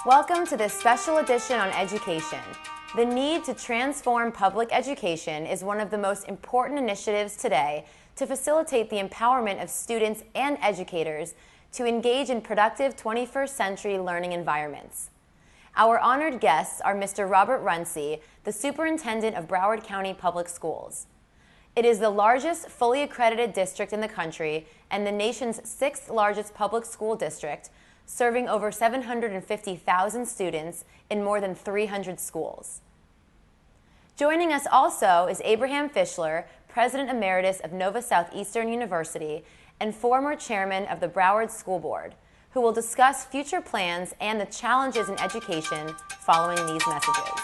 Welcome to this special edition on education. The need to transform public education is one of the most important initiatives today to facilitate the empowerment of students and educators to engage in productive 21st century learning environments. Our honored guests are Mr. Robert Runcie, the Superintendent of Broward County Public Schools. It is the largest fully accredited district in the country and the nation's 6th largest public school district, serving over 750,000 students in more than 300 schools. Joining us also is Abe Fischler, President Emeritus of Nova Southeastern University and former Chairman of the Broward School Board, who will discuss future plans and the challenges in education following these messages.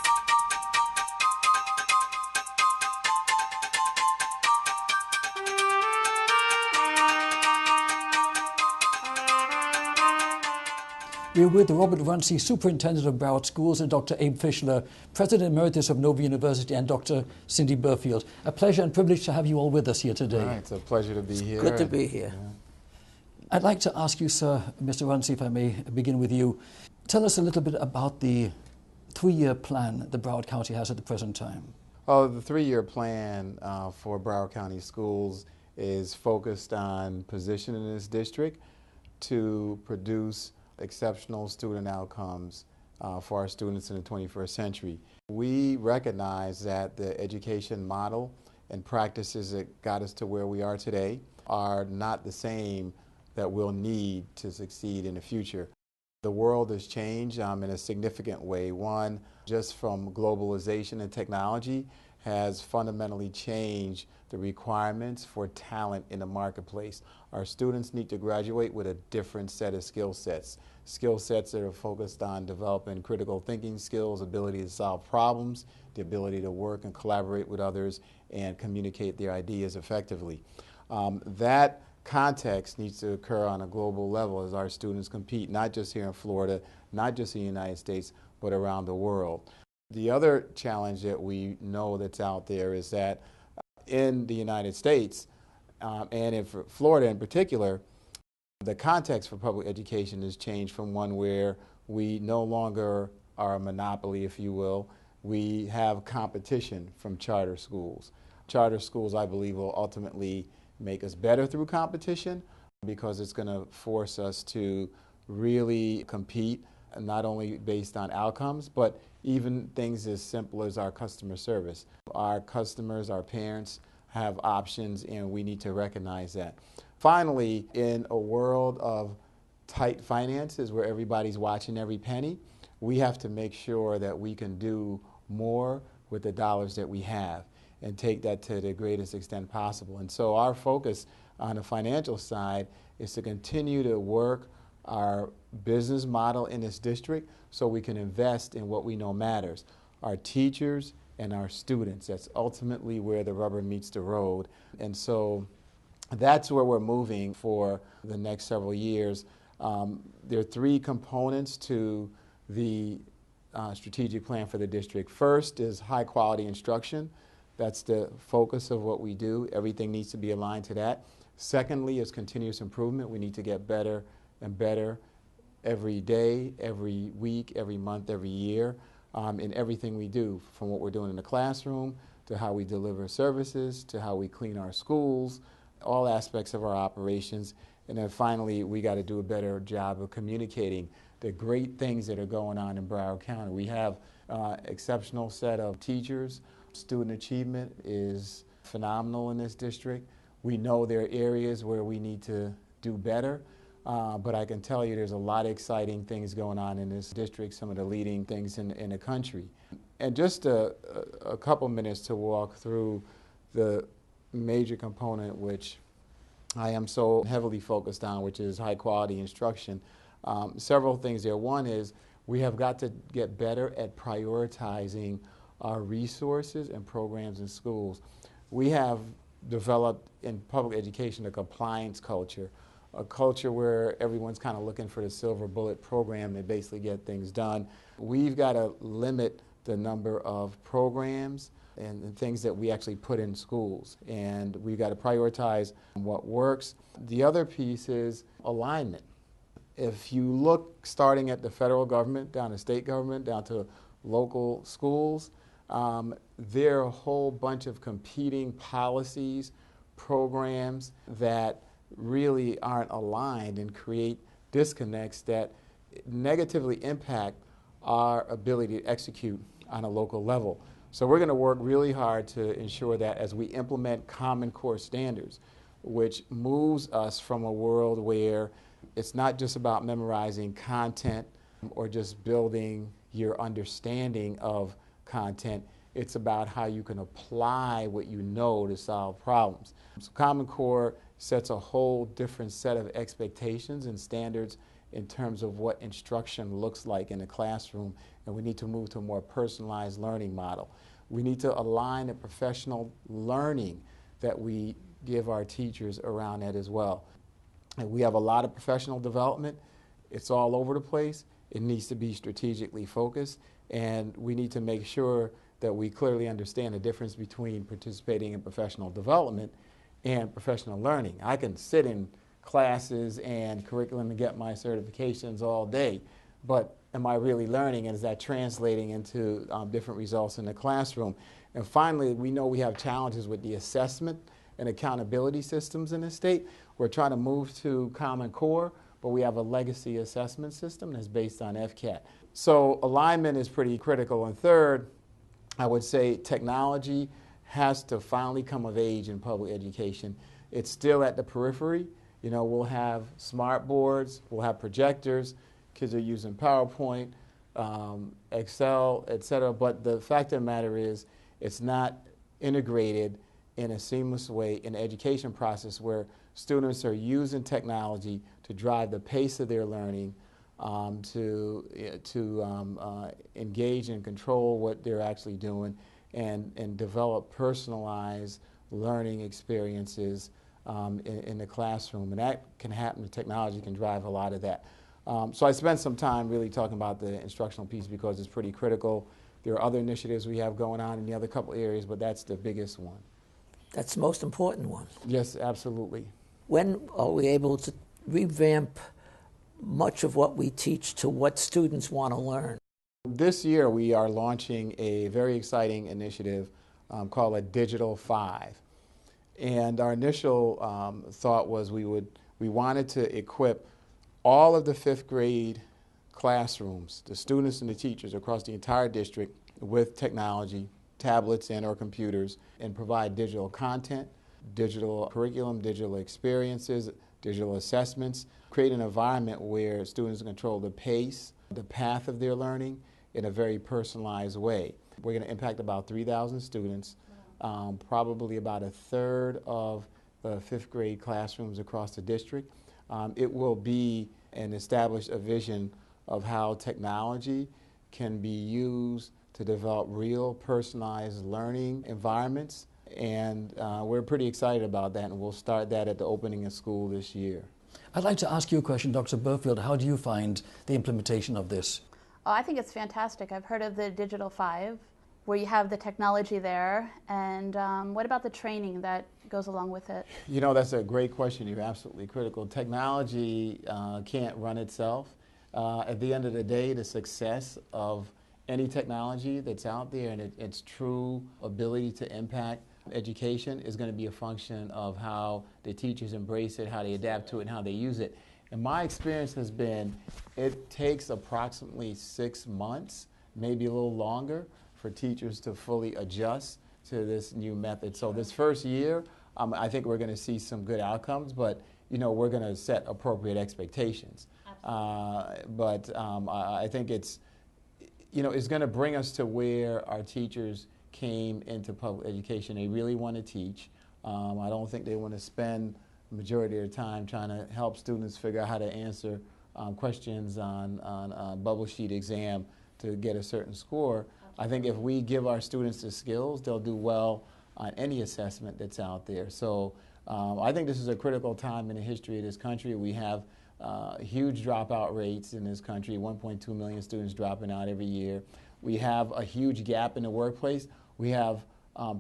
We're with Robert Runcie, Superintendent of Broward Schools, and Dr. Abe Fischler, President Emeritus of Nova University, and Dr. Cindy Burfield. A pleasure and privilege to have you all with us here today. All right, it's a pleasure to be here. Good to be here. Yeah. I'd like to ask you, sir, Mr. Runcie, if I may begin with you. Tell us a little bit about the 3-year plan that Broward County has at the present time. Oh, the 3-year plan for Broward County Schools is focused on positioning this district to produce exceptional student outcomes for our students in the 21st century. We recognize that the education model and practices that got us to where we are today are not the same that we'll need to succeed in the future. The world has changed in a significant way. One, just from globalization and technology, has fundamentally changed the requirements for talent in the marketplace. Our students need to graduate with a different set of skill sets that are focused on developing critical thinking skills, ability to solve problems, the ability to work and collaborate with others, and communicate their ideas effectively. That context needs to occur on a global level as our students compete, not just here in Florida, not just in the United States, but around the world. The other challenge that we know that's out there is that in the United States, and in Florida in particular, the context for public education has changed from one where we no longer are a monopoly, if you will. We have competition from charter schools. Charter schools, I believe, will ultimately make us better through competition because it's going to force us to really compete, not only based on outcomes, but even things as simple as our customer service. Our customers, our parents have options, and we need to recognize that. Finally, in a world of tight finances where everybody's watching every penny, we have to make sure that we can do more with the dollars that we have and take that to the greatest extent possible. And so our focus on the financial side is to continue to work our business model in this district so we can invest in what we know matters, our teachers and our students. That's ultimately where the rubber meets the road. And so that's where we're moving for the next several years. There are 3 components to the strategic plan for the district. First is high quality instruction. That's the focus of what we do. Everything needs to be aligned to that. Secondly is continuous improvement. We need to get better and better every day, every week, every month, every year in everything we do, from what we're doing in the classroom to how we deliver services to how we clean our schools, all aspects of our operations. And then finally, we got to do a better job of communicating the great things that are going on in Broward County. We have exceptional set of teachers. Student achievement is phenomenal in this district. We know there are areas where we need to do better, but I can tell you there's a lot of exciting things going on in this district, some of the leading things in the country. And just a couple minutes to walk through the major component which I am so heavily focused on, which is high quality instruction. Several things there. One is we have got to get better at prioritizing our resources and programs in schools. We have developed in public education a compliance culture, a culture where everyone's kind of looking for the silver bullet program to basically get things done. We've got to limit the number of programs and things that we actually put in schools, and we've got to prioritize what works. The other piece is alignment. if you look starting at the federal government, down to state government, down to local schools, there are a whole bunch of competing policies, programs that really aren't aligned and create disconnects that negatively impact our ability to execute on a local level. So we're going to work really hard to ensure that as we implement Common Core standards, which moves us from a world where it's not just about memorizing content or just building your understanding of content, it's about how you can apply what you know to solve problems. So Common Core sets a whole different set of expectations and standards in terms of what instruction looks like in a classroom, and we need to move to a more personalized learning model. We need to align the professional learning that we give our teachers around that as well. And we have a lot of professional development. It's all over the place. It needs to be strategically focused, and we need to make sure that we clearly understand the difference between participating in professional development and professional learning. I can sit in classes and curriculum and get my certifications all day, but am I really learning, and is that translating into different results in the classroom? And finally, we know we have challenges with the assessment and accountability systems in the state. We're trying to move to Common Core, but we have a legacy assessment system that's based on FCAT. So alignment is pretty critical. And third, I would say technology has to finally come of age in public education. It's still at the periphery. You know, we'll have smart boards, we'll have projectors, kids are using PowerPoint, Excel, et cetera, but the fact of the matter is it's not integrated in a seamless way in the education process where students are using technology to drive the pace of their learning, to engage and control what they're actually doing, and develop personalized learning experiences in the classroom. And that can happen, the technology can drive a lot of that. So I spent some time really talking about the instructional piece because it's pretty critical. There are other initiatives we have going on in the other couple areas, but that's the biggest one. That's the most important one. Yes, absolutely. When are we able to revamp much of what we teach to what students want to learn? This year we are launching a very exciting initiative called a Digital 5. And our initial thought was we wanted to equip all of the 5th grade classrooms, the students and the teachers across the entire district, with technology, tablets and or computers, and provide digital content, digital curriculum, digital experiences, digital assessments, create an environment where students control the pace, the path of their learning in a very personalized way. We're going to impact about 3,000 students, probably about a third of the 5th grade classrooms across the district. It will be and establish a vision of how technology can be used to develop real personalized learning environments, and we're pretty excited about that, and we'll start that at the opening of school this year. I'd like to ask you a question, Dr. Burfield. How do you find the implementation of this? Oh, I think it's fantastic. I've heard of the Digital 5, where you have the technology there, and what about the training that goes along with it? You know, that's a great question. You're absolutely critical. Technology can't run itself. At the end of the day, the success of any technology that's out there and its true ability to impact education is going to be a function of how the teachers embrace it, how they adapt to it, and how they use it. And my experience has been it takes approximately 6 months, maybe a little longer, for teachers to fully adjust to this new method. So this first year, I think we're going to see some good outcomes, but you know, we're going to set appropriate expectations. I think it's, you know, it's going to bring us to where our teachers came into public education. They really want to teach. I don't think they want to spend the majority of their time trying to help students figure out how to answer questions on a bubble sheet exam to get a certain score. I think if we give our students the skills, they'll do well on any assessment that's out there. So I think this is a critical time in the history of this country. We have huge dropout rates in this country, 1.2 million students dropping out every year. We have a huge gap in the workplace. We have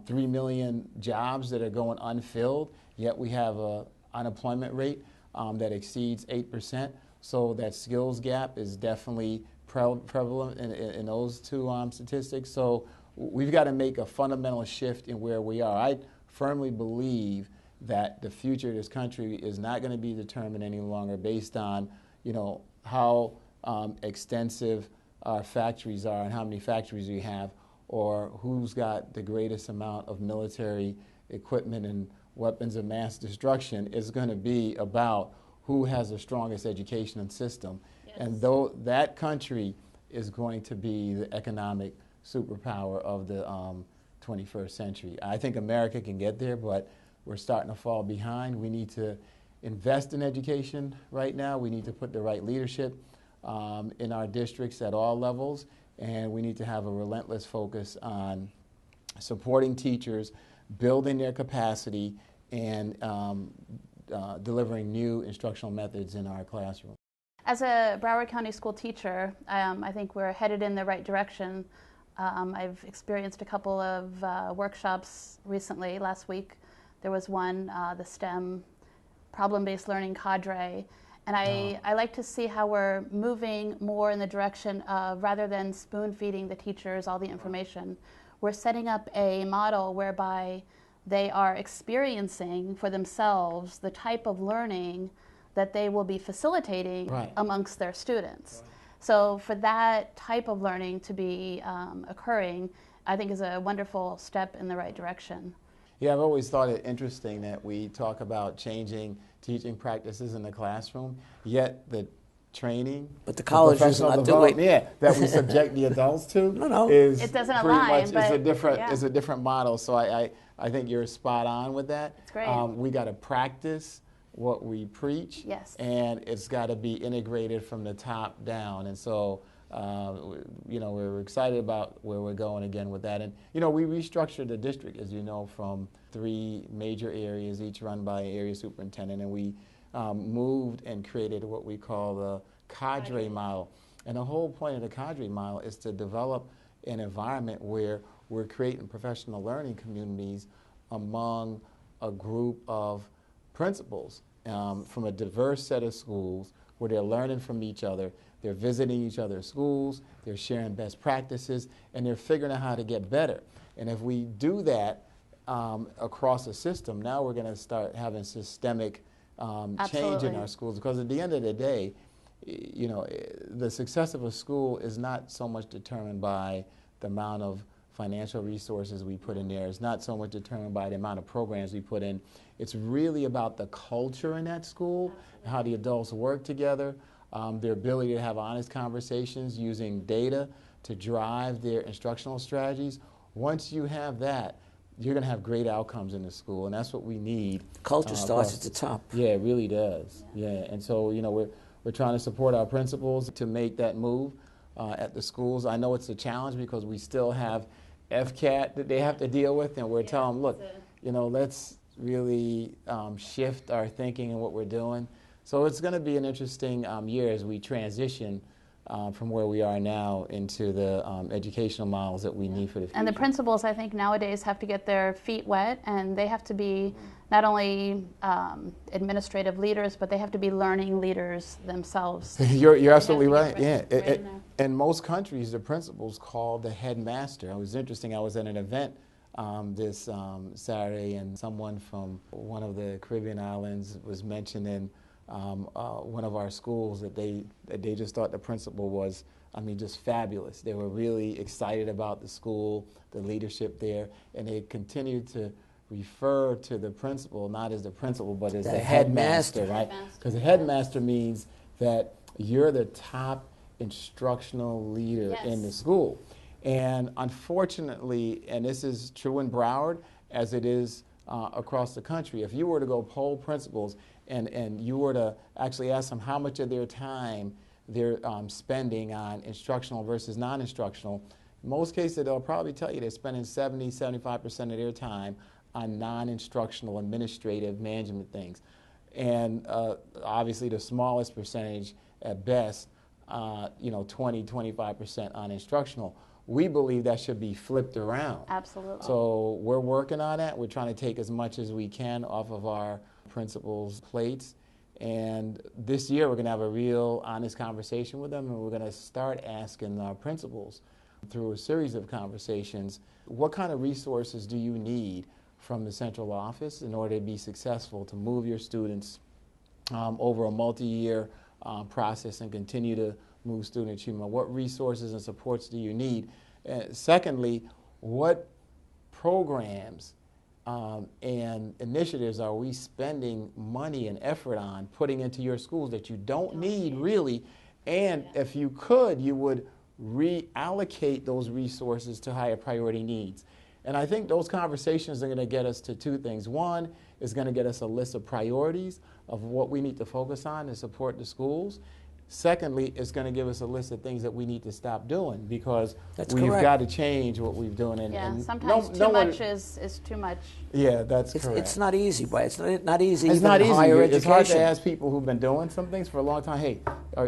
3 million jobs that are going unfilled, yet we have an unemployment rate that exceeds 8%. So that skills gap is definitely prevalent in those two statistics. So we've got to make a fundamental shift in where we are. I firmly believe that the future of this country is not going to be determined any longer based on, how extensive our factories are and how many factories we have, or who's got the greatest amount of military equipment and weapons of mass destruction. Is going to be about who has the strongest education system. Yes. And though that country is going to be the economic superpower of the 21st century. I think America can get there, but we're starting to fall behind. We need to invest in education right now. We need to put the right leadership in our districts at all levels, and we need to have a relentless focus on supporting teachers, building their capacity, and delivering new instructional methods in our classroom. As a Broward County school teacher, I think we're headed in the right direction. I've experienced a couple of workshops recently. Last week there was one, the STEM problem-based learning cadre, and I like to see how we're moving more in the direction of, rather than spoon-feeding the teachers all the information, we're setting up a model whereby they are experiencing for themselves the type of learning that they will be facilitating amongst their students. Right. So for that type of learning to be occurring, I think is a wonderful step in the right direction. Yeah, I've always thought it interesting that we talk about changing teaching practices in the classroom, yet the training, but the colleges are not doing. Yeah, that we subject the adults to. No. Is it doesn't pretty align, much but is a different model. So I think you're spot on with that. It's great. We got to practice what we preach, yes, and it's got to be integrated from the top down. And so, we're excited about where we're going again with that. And we restructured the district, as you know, from 3 major areas, each run by an area superintendent, and we moved and created what we call the cadre model. And the whole point of the cadre model is to develop an environment where we're creating professional learning communities among a group of principals from a diverse set of schools where they're learning from each other, they're visiting each other's schools, they're sharing best practices, and they're figuring out how to get better. And if we do that across the system, now we're going to start having systemic change in our schools, because at the end of the day, the success of a school is not so much determined by the amount of financial resources we put in there. It's not so much determined by the amount of programs we put in. It's really about the culture in that school, how the adults work together, their ability to have honest conversations using data to drive their instructional strategies. Once you have that, you're going to have great outcomes in the school, and that's what we need. Culture starts at the top. Yeah, it really does. Yeah, and so we're trying to support our principals to make that move at the schools. I know it's a challenge because we still have FCAT that they have to deal with, and we're telling them, look, let's really shift our thinking and what we're doing. So it's going to be an interesting year as we transition from where we are now into the educational models that we need for the future. And the principals, I think, nowadays have to get their feet wet, and they have to be not only administrative leaders, but they have to be learning leaders themselves. You're absolutely right. Yeah. In most countries, the principal's called the headmaster. It was interesting. I was at an event this Saturday, and someone from one of the Caribbean islands was mentioning one of our schools that they just thought the principal was, just fabulous. They were really excited about the school, the leadership there, and they continued to refer to the principal not as the principal but as the headmaster, right? Because the headmaster means that you're the top instructional leader in the school. And unfortunately, and this is true in Broward as it is across the country, if you were to go poll principals and you were to actually ask them how much of their time they're spending on instructional versus non-instructional, in most cases they'll probably tell you they're spending 70-75% of their time on non-instructional administrative management things. And obviously the smallest percentage at best, 20-25% on instructional. We believe that should be flipped around. Absolutely. So we're working on that. We're trying to take as much as we can off of our principals' plates And this year we're going to have a real honest conversation with them, and we're going to start asking our principals through a series of conversations, what kind of resources do you need from the central office in order to be successful to move your students over a multi-year process and continue to move student achievement? What resources and supports do you need? Secondly, what programs and initiatives are we spending money and effort on putting into your schools that you don't need really? And if you could, you would reallocate those resources to higher priority needs. And I think those conversations are going to get us to two things. One is going to get us a list of priorities of what we need to focus on to support the schools. Secondly, it's going to give us a list of things that we need to stop doing because we've got to change what we've doing. And sometimes too much is too much. Yeah, that's correct. It's not easy, but it's not easy. It's not easy. Higher education. It's hard to ask people who've been doing some things for a long time, hey,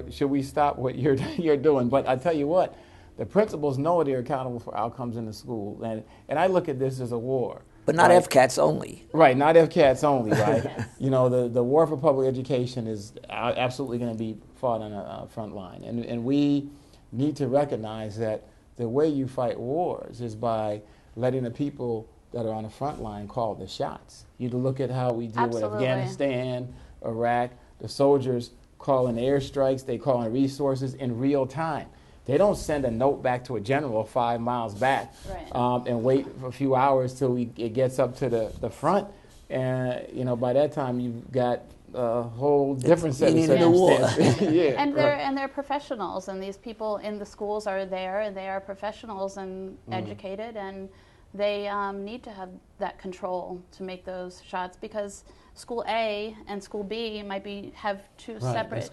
should we stop what you're doing? But I tell you what, the principals know they're accountable for outcomes in the school. And I look at this as a war. But not FCATs only. Right, not FCATs only, right? Yes. You know, the war for public education is absolutely going to be fought on a front line. And we need to recognize that the way you fight wars is by letting the people that are on the front line call the shots. You look at how we deal with Afghanistan, Iraq, the soldiers call in airstrikes, they call in resources in real time. They don't send a note back to a general 5 miles back and wait for a few hours till it gets up to the front. And, you know, by that time you've got a whole different set of circumstances. Yeah, and they're professionals, and these people in the schools are there, and they are professionals and educated, and they need to have that control to make those shots because school A and school B might have two separate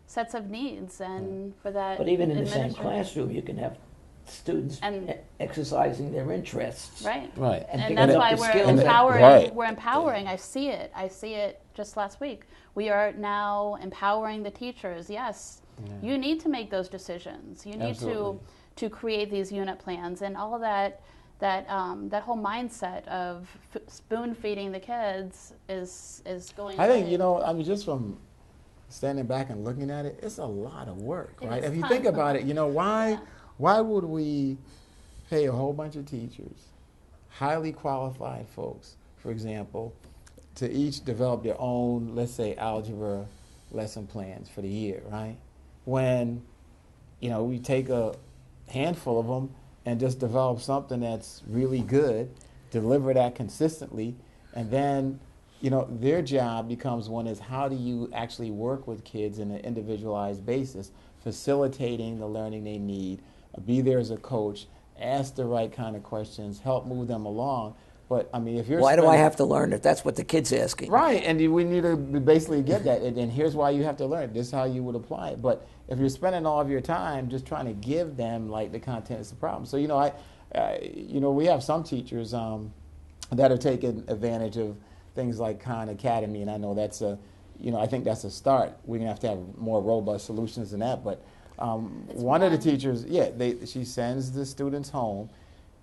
sets of needs, and for that. But even in the same classroom, you can have students exercising their interests. Right. And that's why we're empowering. Right. We're empowering. I see it just last week. We are now empowering the teachers. Yes, you need to make those decisions. You need to create these unit plans and all of that. That whole mindset of spoon feeding the kids is going. I think I mean just from standing back and looking at it, it's a lot of work, right? If you think about it, why would we pay a whole bunch of teachers, highly qualified folks, for example, to each develop their own, let's say, algebra lesson plans for the year, right? When, we take a handful of them and just develop something that's really good, deliver that consistently, and then their job becomes one is how do you actually work with kids in an individualized basis, facilitating the learning they need, be there as a coach, ask the right kind of questions, help move them along. But I mean, if you're why do I have to learn if that's what the kid's asking? Right, and we need to basically get that. And here's why you have to learn. This is how you would apply it. But if you're spending all of your time just trying to give them like the content, it's the problem. So we have some teachers that are taking advantage of things like Khan Academy, and I know that's I think that's a start. We're gonna have to have more robust solutions than that. But one of the teachers, she sends the students home.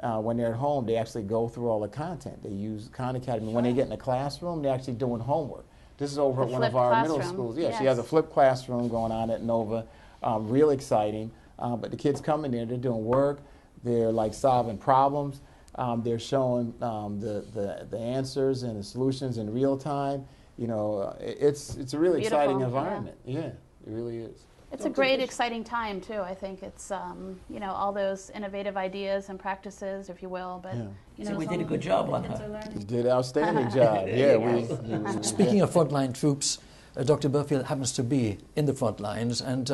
When they're at home, they actually go through all the content. They use Khan Academy. When they get in the classroom, they're actually doing homework. This is over at one of our middle schools. Yeah, she has a flipped classroom going on at Nova. Real exciting. But the kids come in there, they're doing work. They're like solving problems. They're showing the answers and the solutions in real time. It's a really exciting environment. Yeah, it really is. It's a great, exciting time too. I think it's all those innovative ideas and practices, if you will. But we did a good job on that. You did an outstanding job. Yeah. Speaking of frontline troops, Dr. Burfield happens to be in the front lines, and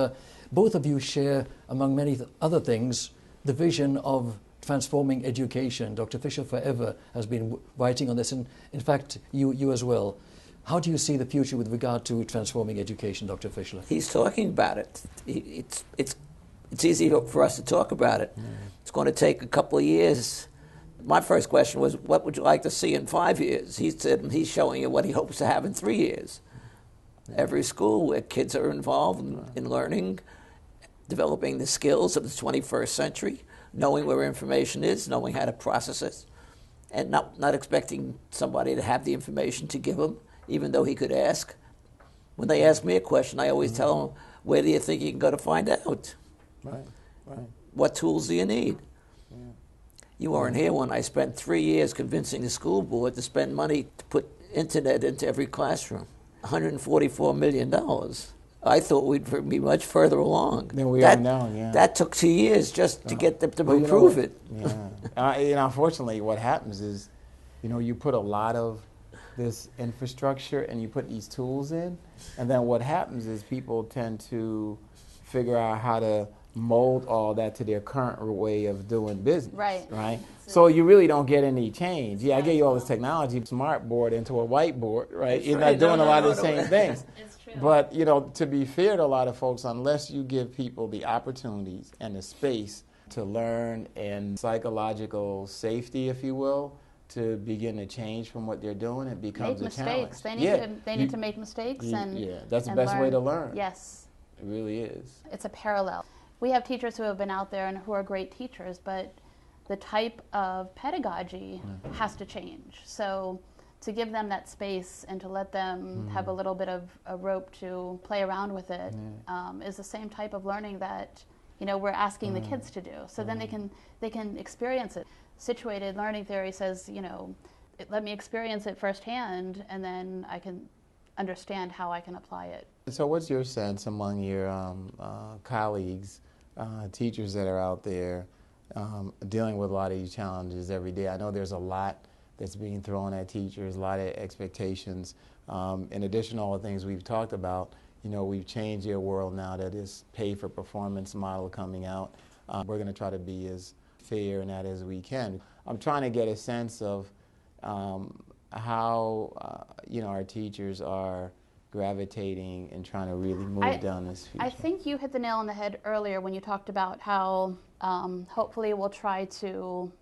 both of you share, among many other things, the vision of transforming education. Dr. Fischler forever has been writing on this, and in fact, you as well. How do you see the future with regard to transforming education, Dr. Fischler? He's talking about it. It's easy for us to talk about it. It's going to take a couple of years. My first question was, what would you like to see in 5 years? He said he's showing you what he hopes to have in 3 years. Every school where kids are involved in learning, developing the skills of the 21st century, knowing where information is, knowing how to process it, and not expecting somebody to have the information to give them, even though he could ask, When they ask me a question, I always tell them, where do you think you can go to find out? Right, right. What tools do you need? Yeah. You weren't here when I spent 3 years convincing the school board to spend money to put internet into every classroom. $144 million. I thought we'd be much further along. Than we are now, yeah. That took 2 years just to get them to approve it. Yeah. Unfortunately, what happens is, you put a lot of this infrastructure and you put these tools in, and then what happens is people tend to figure out how to mold all that to their current way of doing business. Right. So you really don't get any change. Yeah, I gave you all this technology, smart board into a whiteboard, right? You're not doing a lot of the same things. It's true. But, to be fair to a lot of folks, unless you give people the opportunities and the space to learn and psychological safety, if you will, to begin to change from what they're doing, it becomes a challenge. They need to make mistakes that's the best way to learn. Yes. It really is. It's a parallel. We have teachers who have been out there and who are great teachers, but the type of pedagogy has to change. So to give them that space and to let them have a little bit of a rope to play around with it is the same type of learning that we're asking the kids to do. So then they can experience it. Situated learning theory says, let me experience it firsthand, and then I can understand how I can apply it. So what's your sense among your colleagues, teachers that are out there dealing with a lot of these challenges every day? I know there's a lot that's being thrown at teachers, a lot of expectations. In addition to all the things we've talked about, we've changed your world now that is pay for performance model coming out. We're going to try to be as fair in that as we can. I'm trying to get a sense of how our teachers are gravitating and trying to really move down this future. I think you hit the nail on the head earlier when you talked about how hopefully we'll try to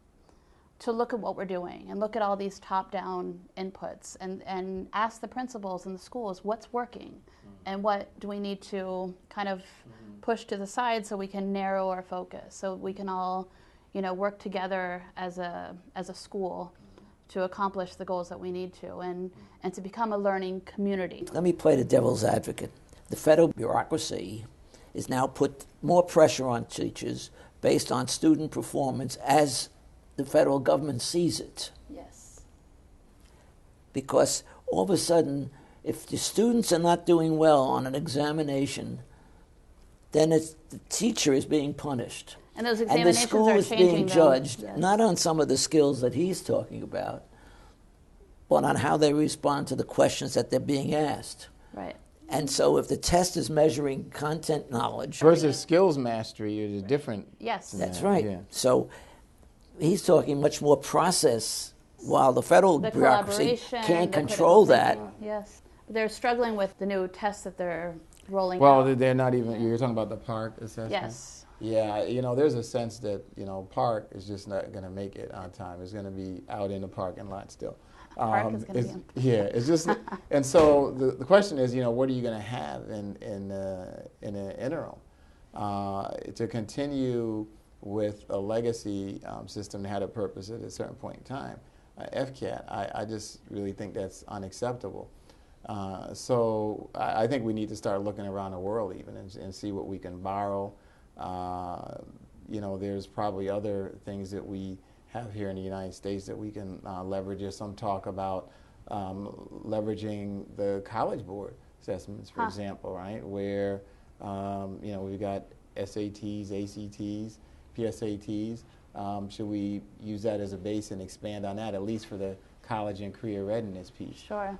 look at what we're doing and look at all these top-down inputs and ask the principals in the schools what's working and what do we need to kind of push to the side so we can narrow our focus, so we can all work together as a school to accomplish the goals that we need to and to become a learning community. Let me play the devil's advocate. The federal bureaucracy is now put more pressure on teachers based on student performance as the federal government sees it. Yes. Because all of a sudden, if the students are not doing well on an examination, then the teacher is being punished. And those And the examinations school are is changing being them. judged Yes. not on some of the skills that he's talking about, but on how they respond to the questions that they're being asked. Right. And so if the test is measuring content knowledge versus skills mastery is a different. Yes. That's right. Yeah. So he's talking much more process, while the federal The bureaucracy collaboration, can't the control critical that. thinking. Yes. They're struggling with the new tests that they're rolling Well, out. they're not even. You're talking about the PARC assessment. Yes. Yeah, there's a sense that PARC is just not going to make it on time. It's going to be out in the parking lot still. PARC is going to be. Yeah, it's just, and so the question is, what are you going to have in the interim to continue with a legacy system that had a purpose at a certain point in time? FCAT, I just really think that's unacceptable. So I think we need to start looking around the world even and see what we can borrow. There's probably other things that we have here in the United States that we can leverage. There's some talk about leveraging the College Board assessments, for example, right? Where, we've got SATs, ACTs, PSATs. Should we use that as a base and expand on that, at least for the college and career readiness piece? Sure.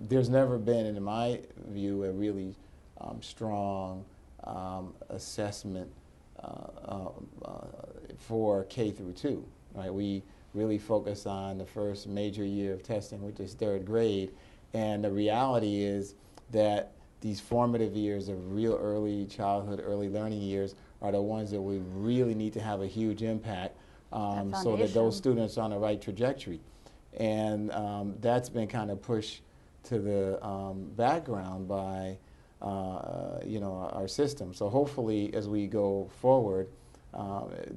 There's never been, in my view, a really strong assessment for K through 2. Right? We really focus on the first major year of testing, which is 3rd grade, and the reality is that these formative years of real early childhood, early learning years are the ones that we really need to have a huge impact so that those students are on the right trajectory. And that's been kind of pushed to the background by our system. So hopefully as we go forward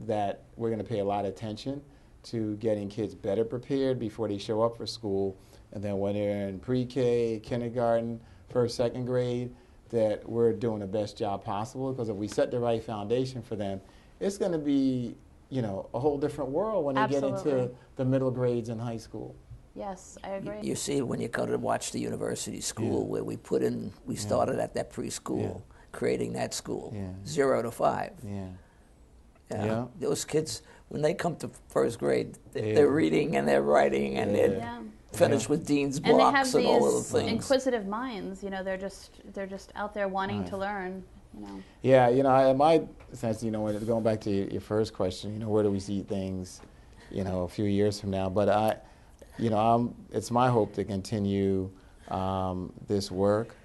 that we're going to pay a lot of attention to getting kids better prepared before they show up for school, and then when they're in pre-K, kindergarten, first, second grade, that we're doing the best job possible, because if we set the right foundation for them, it's going to be, you know, a whole different world when they get into the middle grades in high school. Yes, I agree. You see it when you go to watch the university school where we put in, we started at that preschool, creating that school, 0 to 5. Those kids, when they come to first grade, they're reading and they're writing and they're finished with Dean's blocks and all of the things. And they have these inquisitive minds. You know, they're just out there wanting to learn. You know. Yeah, you know, in my sense, you know, going back to your first question, you know, where do we see things, you know, a few years from now? But you know, it's my hope to continue this work,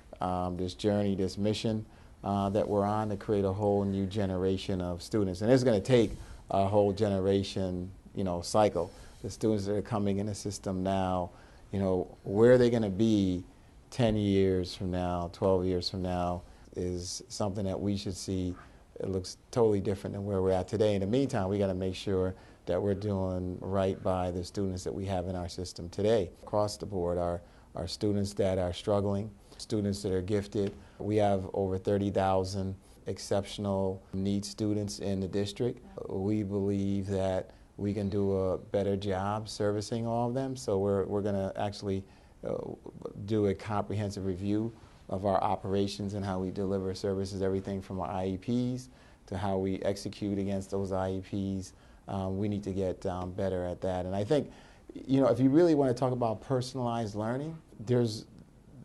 this journey, this mission that we're on, to create a whole new generation of students. And it's going to take a whole generation, you know, cycle. The students that are coming in the system now, you know, where are they going to be 10 years from now, 12 years from now, is something that we should see. It looks totally different than where we're at today. In the meantime, we got to make sure that we're doing right by the students that we have in our system today. Across the board, our students that are struggling, students that are gifted. We have over 30,000 exceptional needs students in the district. We believe that we can do a better job servicing all of them, so we're going to actually do a comprehensive review of our operations and how we deliver services, everything from our IEPs to how we execute against those IEPs. We need to get better at that. And I think, you know, if you really want to talk about personalized learning, there's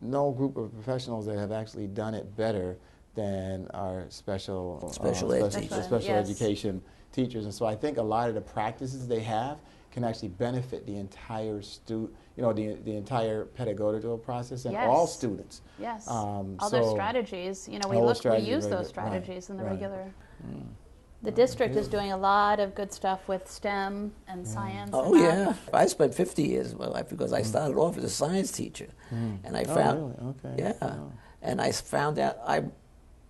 no group of professionals that have actually done it better than our special education teachers. And so I think a lot of the practices they have can actually benefit the entire the entire pedagogical process and all students. Yes. All their strategies. You know, we use those strategies in the regular. The district is doing a lot of good stuff with STEM and science. Oh, yeah. I spent 50 years of my life because I started off as a science teacher. And I found, and I found out, I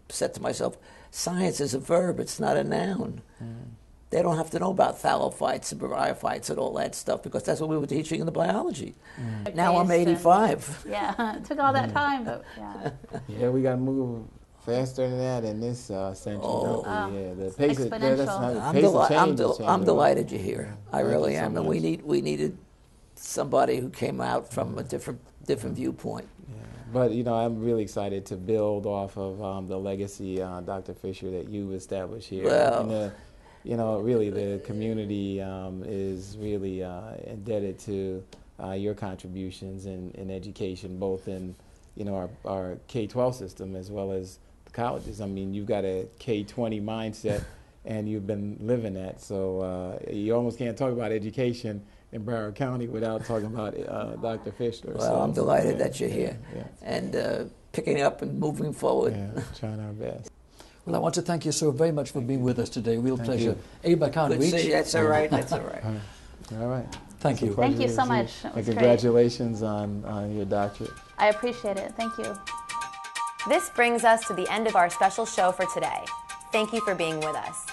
said to myself, science is a verb, it's not a noun. They don't have to know about thallophytes and bryophytes and all that stuff, because that's what we were teaching in the biology. Now I'm 85. Yeah, it took all that time, but yeah, we got to move faster than that in this century. The pace I'm delighted you're here. I really am, and we needed somebody who came out from a different viewpoint. But you know, I'm really excited to build off of the legacy, Dr. Fischler, that you've established here. Well, you know, really, the community is really indebted to your contributions in education, both in, you know, our K-12 system as well as the colleges. I mean, you've got a K-20 mindset, and you've been living that. So you almost can't talk about education in Broward County without talking about Dr. Fischler. Well, so, I'm delighted that you're here and picking up and moving forward. Yeah, trying our best. Well, I want to thank you so very much for being with us today. Real pleasure. Abe, I can't reach. See, that's all right. That's all right. All right. Thank you. Thank you so much. And congratulations on your doctorate. I appreciate it. Thank you. This brings us to the end of our special show for today. Thank you for being with us.